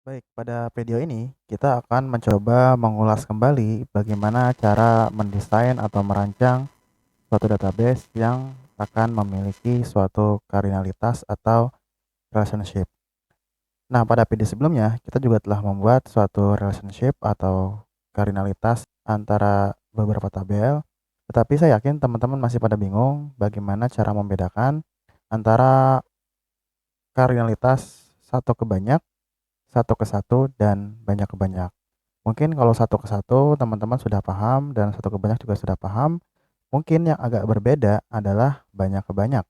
Baik, pada video ini kita akan mencoba mengulas kembali bagaimana cara mendesain atau merancang suatu database yang akan memiliki suatu kardinalitas atau relationship. Nah, pada video sebelumnya kita juga telah membuat suatu relationship atau kardinalitas antara beberapa tabel, tetapi saya yakin teman-teman masih pada bingung bagaimana cara membedakan antara kardinalitas satu ke banyak, satu ke satu, dan banyak ke banyak. Mungkin kalau satu ke satu teman-teman sudah paham dan satu ke banyak juga sudah paham. Mungkin yang agak berbeda adalah banyak ke banyak.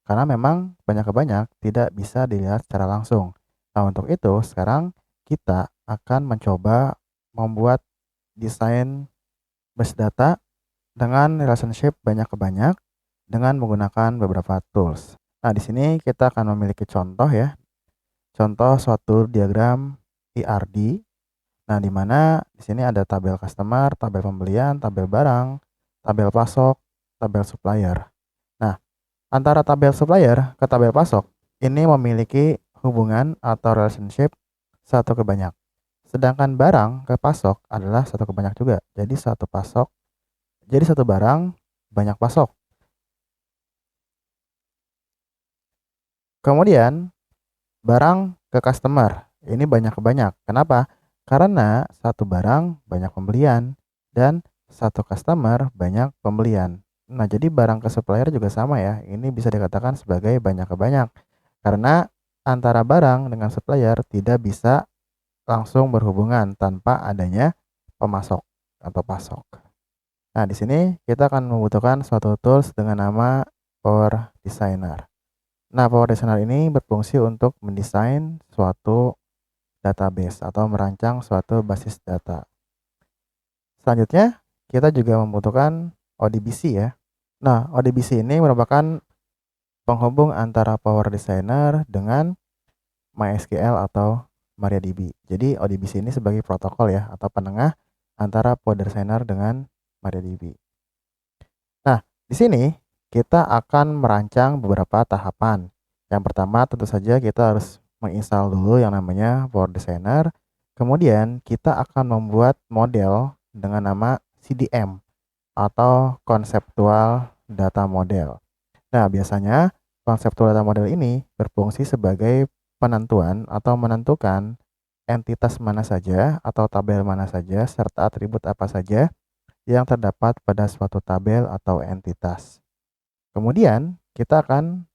Karena memang banyak ke banyak tidak bisa dilihat secara langsung. Nah, untuk itu sekarang kita akan mencoba membuat desain base data dengan relationship banyak ke banyak dengan menggunakan beberapa tools. Nah, di sini kita akan memiliki contoh ya. Contoh suatu diagram ERD. Nah, di mana di sini ada tabel customer, tabel pembelian, tabel barang, tabel pasok, tabel supplier. Nah, antara tabel supplier ke tabel pasok ini memiliki hubungan atau relationship satu ke banyak. Sedangkan barang ke pasok adalah satu ke banyak juga. Jadi satu barang banyak pasok. Kemudian barang ke customer ini banyak ke banyak. Kenapa? Karena satu barang banyak pembelian dan satu customer banyak pembelian. Nah, jadi barang ke supplier juga sama ya. Ini bisa dikatakan sebagai banyak ke banyak. Karena antara barang dengan supplier tidak bisa langsung berhubungan tanpa adanya pemasok atau pasok. Nah, di sini kita akan membutuhkan suatu tools dengan nama Power Designer. Nah, Power Designer ini berfungsi untuk mendesain suatu database atau merancang suatu basis data. Selanjutnya, kita juga membutuhkan ODBC ya. Nah, ODBC ini merupakan penghubung antara Power Designer dengan MySQL atau MariaDB. Jadi ODBC ini sebagai protokol ya atau penengah antara Power Designer dengan MariaDB. Nah, di sini kita akan merancang beberapa tahapan. Yang pertama tentu saja kita harus menginstal dulu yang namanya Power Designer. Kemudian kita akan membuat model dengan nama CDM atau Conceptual Data Model. Nah, biasanya Conceptual Data Model ini berfungsi sebagai penentuan atau menentukan entitas mana saja atau tabel mana saja serta atribut apa saja yang terdapat pada suatu tabel atau entitas. Kemudian kita akan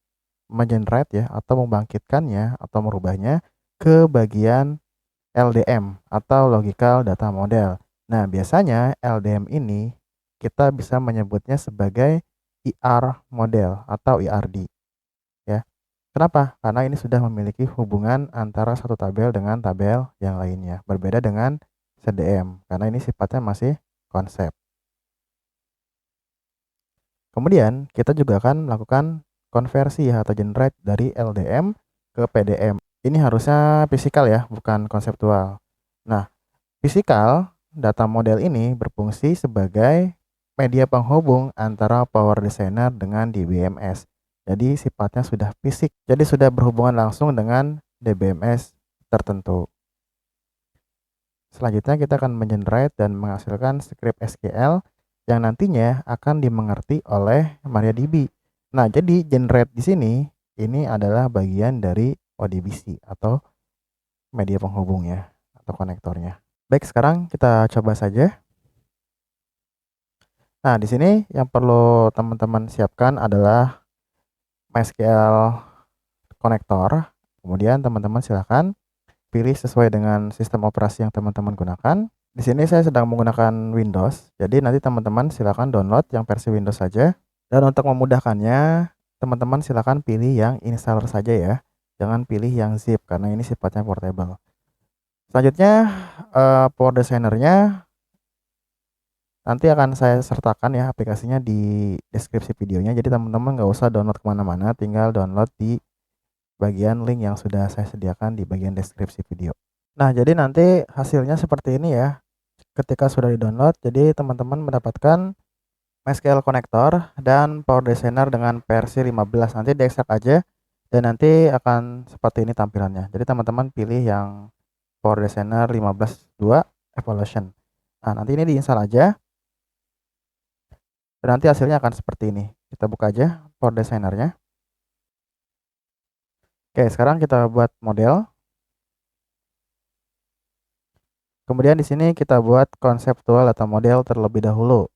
mengenerate ya atau membangkitkannya atau merubahnya ke bagian LDM atau Logical Data Model. Nah, biasanya LDM ini kita bisa menyebutnya sebagai ER model atau ERD ya. Kenapa? Karena ini sudah memiliki hubungan antara satu tabel dengan tabel yang lainnya. Berbeda dengan CDM karena ini sifatnya masih konsep. Kemudian kita juga akan melakukan konversi atau generate dari LDM ke PDM. Ini harusnya fisikal ya, bukan konseptual. Nah, fisikal data model ini berfungsi sebagai media penghubung antara Power Designer dengan DBMS. Jadi sifatnya sudah fisik, jadi sudah berhubungan langsung dengan DBMS tertentu. Selanjutnya kita akan mengenerate dan menghasilkan script SQL yang nantinya akan dimengerti oleh MariaDB. Nah, jadi generate di sini ini adalah bagian dari ODBC atau media penghubungnya atau konektornya. Baik, sekarang kita coba saja. Nah, di sini yang perlu teman-teman siapkan adalah MySQL konektor. Kemudian teman-teman silakan pilih sesuai dengan sistem operasi yang teman-teman gunakan. Di sini saya sedang menggunakan Windows, jadi nanti teman-teman silakan download yang versi Windows saja. Dan untuk memudahkannya, teman-teman silakan pilih yang installer saja ya. Jangan pilih yang zip karena ini sifatnya portable. Selanjutnya, Power Designer-nya nanti akan saya sertakan ya aplikasinya di deskripsi videonya. Jadi teman-teman nggak usah download kemana-mana, tinggal download di bagian link yang sudah saya sediakan di bagian deskripsi video. Nah, jadi nanti hasilnya seperti ini ya. Ketika sudah di-download, jadi teman-teman mendapatkan MySQL Connector dan Power Designer dengan versi 15. Nanti diekstrak aja dan nanti akan seperti ini tampilannya. Jadi teman-teman pilih yang Power Designer 15.2 Evolution. Nah, nanti ini diinstal aja. Dan nanti hasilnya akan seperti ini. Kita buka aja Power Designer-nya. Oke, sekarang kita buat model. Kemudian di sini kita buat konseptual atau model terlebih dahulu.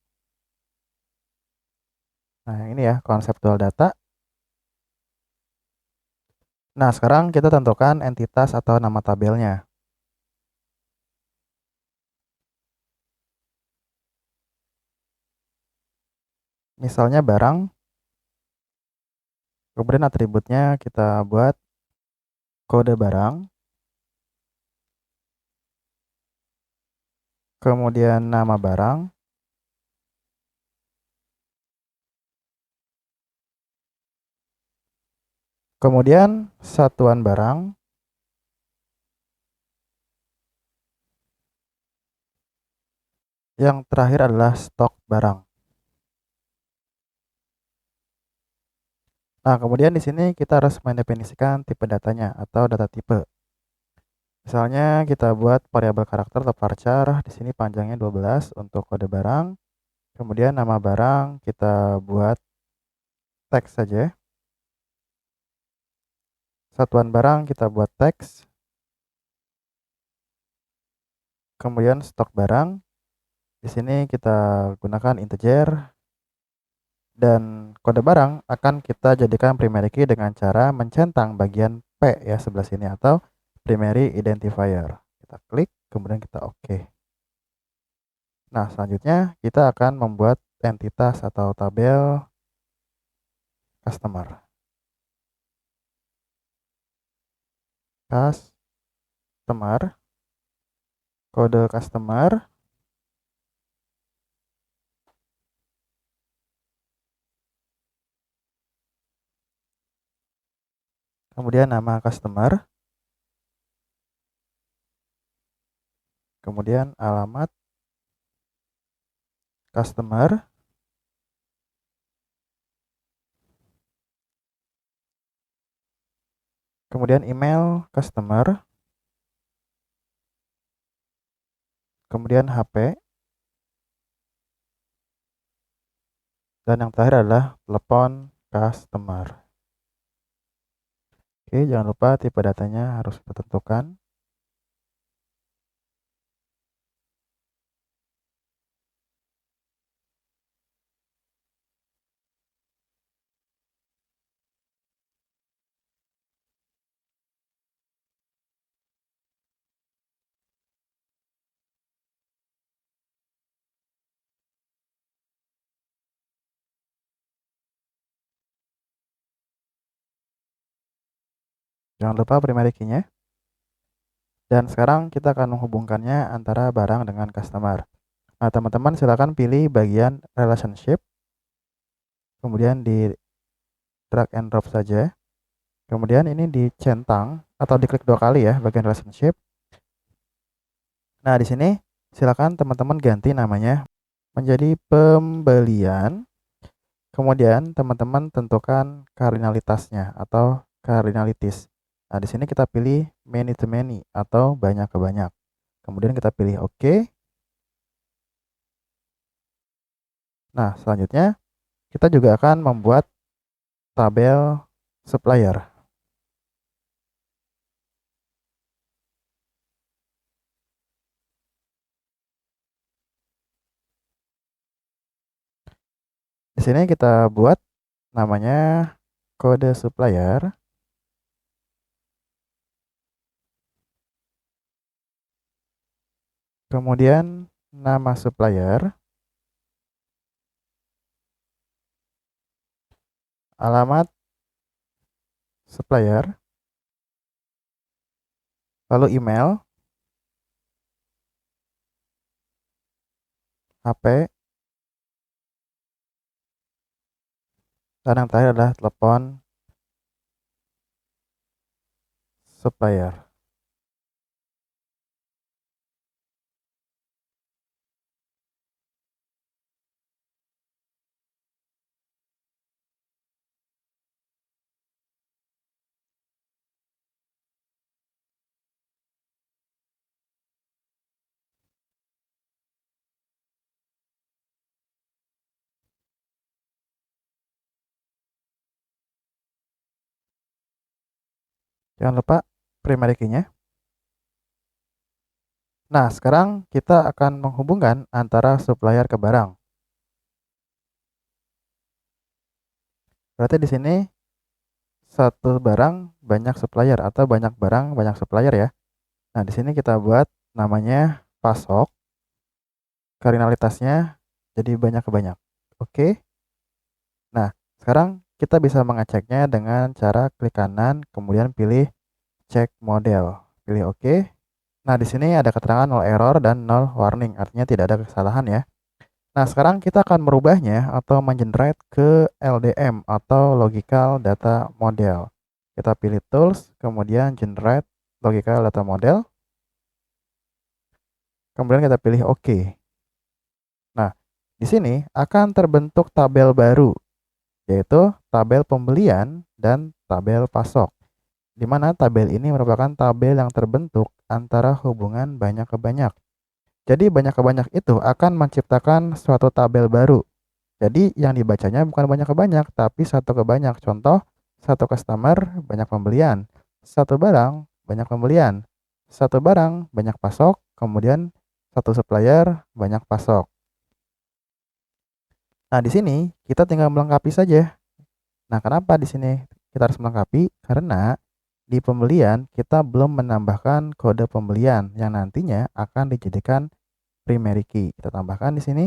Nah, ini ya konseptual data. Nah, sekarang kita tentukan entitas atau nama tabelnya. Misalnya barang. Kemudian atributnya kita buat kode barang. Kemudian nama barang. Kemudian satuan barang. Yang terakhir adalah stok barang. Nah, kemudian di sini kita harus mendefinisikan tipe datanya atau data tipe. Misalnya kita buat variabel karakter atau varchar, di sini panjangnya 12 untuk kode barang. Kemudian nama barang kita buat teks saja. Satuan barang kita buat teks. Kemudian stok barang. Di sini kita gunakan integer. Dan kode barang akan kita jadikan primary key dengan cara mencentang bagian P ya sebelah sini atau primary identifier. Kita klik, kemudian kita OK. Nah, selanjutnya kita akan membuat entitas atau tabel customer. Customer, kode customer. Kemudian nama customer. Kemudian alamat customer. Kemudian email customer. Kemudian HP. Dan yang terakhir adalah telepon customer. Oke, jangan lupa tipe datanya harus kita tentukan. Jangan lupa primary key-nya. Dan sekarang kita akan menghubungkannya antara barang dengan customer. Nah, teman-teman silakan pilih bagian relationship. Kemudian di drag and drop saja. Kemudian ini dicentang atau diklik 2 kali ya bagian relationship. Nah, di sini silakan teman-teman ganti namanya menjadi pembelian. Kemudian teman-teman tentukan kardinalitasnya atau cardinalities. Nah, di sini kita pilih many to many atau banyak ke banyak. Kemudian kita pilih OK. Nah, selanjutnya kita juga akan membuat tabel supplier. Di sini kita buat namanya kode supplier. Kemudian nama supplier. Alamat supplier. Lalu email, HP, dan yang terakhir adalah telepon supplier. Jangan lupa primary key-nya. Nah, sekarang kita akan menghubungkan antara supplier ke barang. Berarti di sini satu barang banyak supplier atau banyak barang banyak supplier ya. Nah, di sini kita buat namanya pasok. Kardinalitasnya jadi banyak ke banyak. Oke. Nah, sekarang kita bisa mengeceknya dengan cara klik kanan, kemudian pilih cek model. Pilih oke. Nah, di sini ada keterangan 0 error dan 0 warning, artinya tidak ada kesalahan ya. Nah, sekarang kita akan merubahnya atau mengenerate ke LDM atau Logical Data Model. Kita pilih Tools, kemudian Generate Logical Data Model. Kemudian kita pilih OK. Nah, di sini akan terbentuk tabel baru, yaitu tabel pembelian dan tabel pasok. Di mana tabel ini merupakan tabel yang terbentuk antara hubungan banyak ke banyak. Jadi banyak ke banyak itu akan menciptakan suatu tabel baru. Jadi yang dibacanya bukan banyak ke banyak, tapi satu ke banyak. Contoh, satu customer banyak pembelian, satu barang banyak pembelian, satu barang banyak pasok, kemudian satu supplier banyak pasok. Nah, di sini kita tinggal melengkapi saja. Nah, kenapa di sini kita harus melengkapi? Karena di pembelian kita belum menambahkan kode pembelian yang nantinya akan dijadikan primary key. Kita tambahkan di sini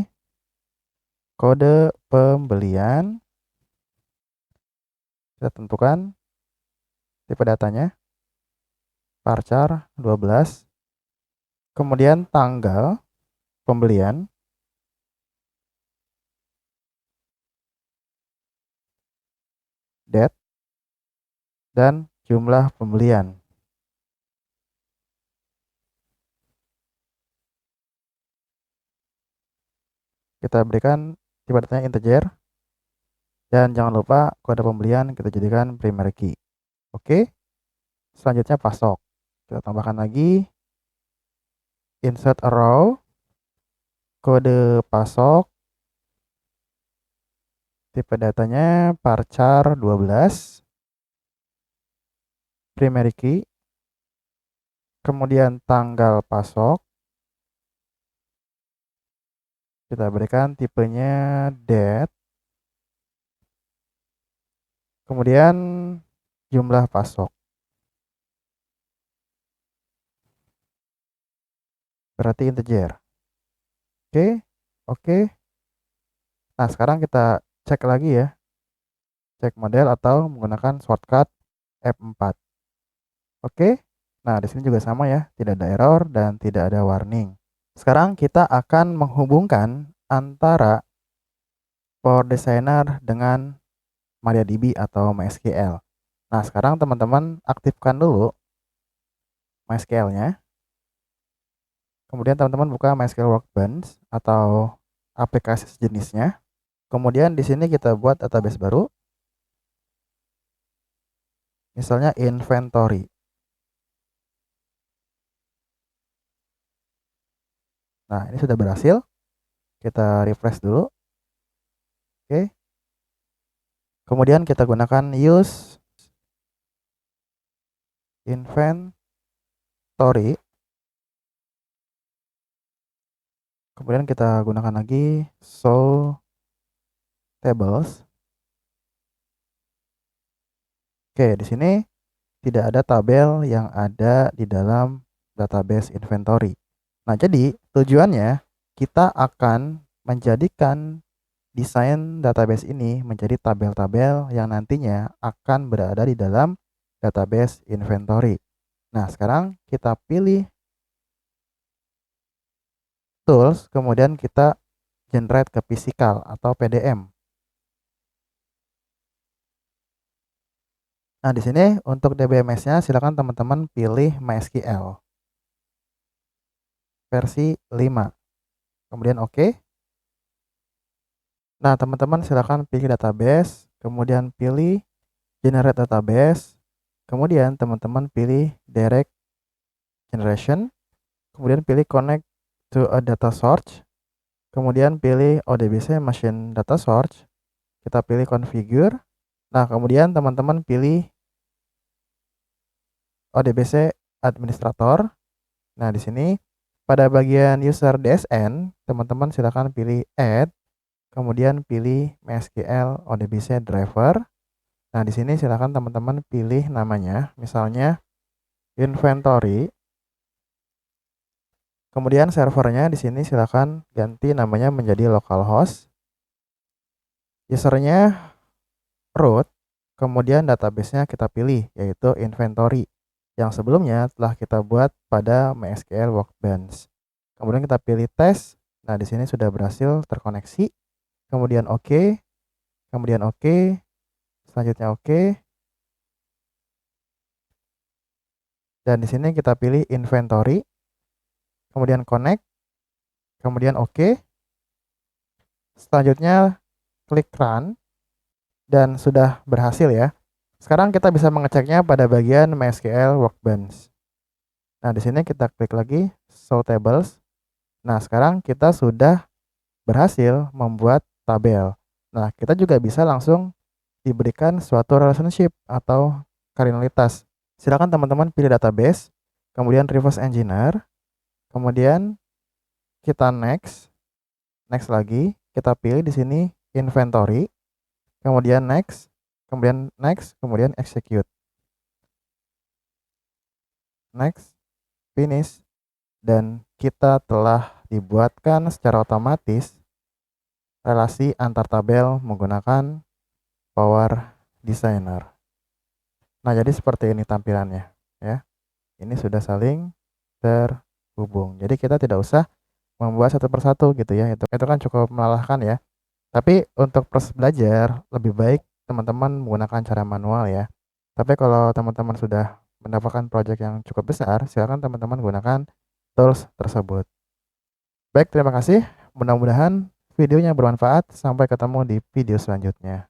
kode pembelian. Kita tentukan tipe datanya varchar 12. Kemudian tanggal pembelian, date, dan jumlah pembelian. Kita berikan tipe datanya integer. Dan jangan lupa kode pembelian kita jadikan primary key. Oke. Selanjutnya pasok. Kita tambahkan lagi insert a row, kode pasok, tipe datanya varchar 12, primary key, kemudian tanggal pasok, kita berikan tipenya date, kemudian jumlah pasok, berarti integer. Oke, oke. Nah, sekarang kita cek lagi ya. Cek model atau menggunakan shortcut F4. Oke. Nah, di sini juga sama ya, tidak ada error dan tidak ada warning. Sekarang kita akan menghubungkan antara Power Designer dengan MariaDB atau MySQL. Nah, sekarang teman-teman aktifkan dulu MySQL-nya. Kemudian teman-teman buka MySQL Workbench atau aplikasi sejenisnya. Kemudian di sini kita buat database baru. Misalnya inventory. Nah, ini sudah berhasil. Kita refresh dulu. Oke. Kemudian kita gunakan use inventory. Kemudian kita gunakan lagi show tables. Oke, di sini tidak ada tabel yang ada di dalam database inventory. Nah, jadi tujuannya kita akan menjadikan desain database ini menjadi tabel-tabel yang nantinya akan berada di dalam database inventory. Nah, sekarang kita pilih tools, kemudian kita generate ke physical atau PDM. Nah, di sini untuk DBMS-nya silakan teman-teman pilih MySQL versi 5. Kemudian oke. Nah, teman-teman silakan pilih database, kemudian pilih generate database, kemudian teman-teman pilih direct generation, kemudian pilih connect to a data source, kemudian pilih ODBC machine data source, kita pilih configure. Nah, kemudian teman-teman pilih ODBC administrator. Nah, di sini pada bagian user DSN, teman-teman silakan pilih add, kemudian pilih MySQL ODBC driver. Nah, di sini silakan teman-teman pilih namanya, misalnya inventory. Kemudian servernya di sini silakan ganti namanya menjadi localhost. Usernya root, kemudian databasenya kita pilih yaitu inventory yang sebelumnya telah kita buat pada MySQL Workbench. Kemudian kita pilih tes. Nah, di sini sudah berhasil terkoneksi. Kemudian oke, kemudian oke, selanjutnya oke. Dan di sini kita pilih inventory, kemudian connect, kemudian oke. Selanjutnya klik run dan sudah berhasil ya. Sekarang kita bisa mengeceknya pada bagian MySQL Workbench. Nah, di sini kita klik lagi show tables. Nah, sekarang kita sudah berhasil membuat tabel. Nah, kita juga bisa langsung diberikan suatu relationship atau kardinalitas. Silakan teman-teman pilih database, kemudian reverse engineer, kemudian kita next, next lagi, kita pilih di sini inventory, kemudian next, kemudian execute. Next, finish, dan kita telah dibuatkan secara otomatis relasi antar tabel menggunakan Power Designer. Nah, jadi seperti ini tampilannya ya. Ini sudah saling terhubung. Jadi kita tidak usah membuat satu persatu gitu ya. Itu kan cukup melelahkan ya. Tapi untuk proses belajar lebih baik teman-teman menggunakan cara manual ya. Tapi kalau teman-teman sudah mendapatkan proyek yang cukup besar, silakan teman-teman gunakan tools tersebut. Baik, terima kasih. Mudah-mudahan videonya bermanfaat. Sampai ketemu di video selanjutnya.